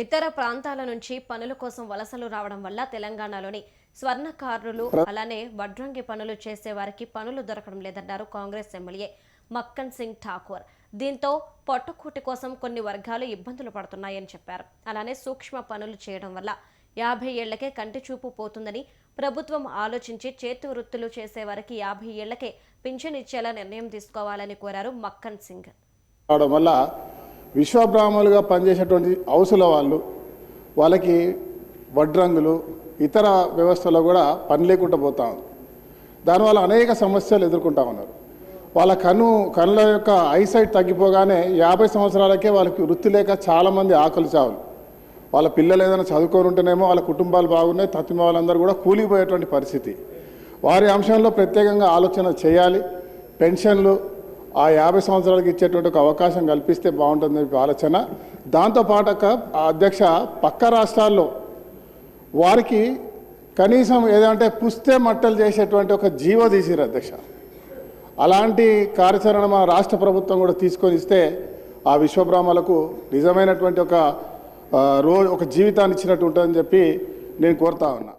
ఇతర ప్రాంతాల నుంచి పనుల కోసం వలసలు రావడం వల్ల తెలంగాణలోని స్వర్ణకారులు అలానే వడ్రంగి పనులు చేసే వారికి పనులు దొరకడం లేదన్నారు కాంగ్రెస్ ఎమ్మెల్యే మక్కన్ సింగ్ ఠాకూర్. దీంతో పొట్టకూటి కోసం కొన్ని వర్గాలు ఇబ్బందులు పడుతున్నాయని చెప్పారు. అలానే సూక్ష్మ పనులు చేయడం వల్ల 50 ఏళ్లకే కంటి చూపు పోతుందని ప్రభుత్వం ఆలోచించి చేతి వృత్తులు చేసే వారికి 50 ఏళ్లకే పింఛన్ ఇచ్చేలా నిర్ణయం తీసుకోవాలని కోరారు మక్కన్ సింగ్. విశ్వబ్రాహ్మణులుగా పనిచేసేటువంటి హౌసుల వాళ్ళకి వడ్రంగులు ఇతర వ్యవస్థలో కూడా పని లేకుండా పోతా ఉంది. దానివల్ల అనేక సమస్యలు ఎదుర్కొంటా ఉన్నారు. వాళ్ళ కళ్ళ యొక్క ఐసైట్ తగ్గిపోగానే 50 సంవత్సరాలకే వాళ్ళకి వృత్తి లేక చాలామంది ఆకలి చావులు. వాళ్ళ పిల్లలు ఏదైనా చదువుకొని ఉంటేనేమో వాళ్ళ కుటుంబాలు బాగున్నాయి, తత్తిమ వాళ్ళందరూ కూడా కూలిపోయేటువంటి పరిస్థితి. వారి అంశంలో ప్రత్యేకంగా ఆలోచన చేయాలి. పెన్షన్లు ఆ 50 సంవత్సరాలకి ఇచ్చేటువంటి ఒక అవకాశం కల్పిస్తే బాగుంటుందని ఆలోచన. దాంతోపాటు అధ్యక్ష పక్క రాష్ట్రాల్లో వారికి కనీసం ఏదంటే పుస్తే మట్టలు చేసేటువంటి ఒక జీవో తీసిరు అధ్యక్ష. అలాంటి కార్యాచరణ మా రాష్ట్ర ప్రభుత్వం కూడా తీసుకొని ఇస్తే ఆ విశ్వబ్రాహ్మణులకు నిజమైనటువంటి ఒక జీవితాన్ని ఇచ్చినట్టు ఉంటుందని చెప్పి నేను కోరుతా ఉన్నా.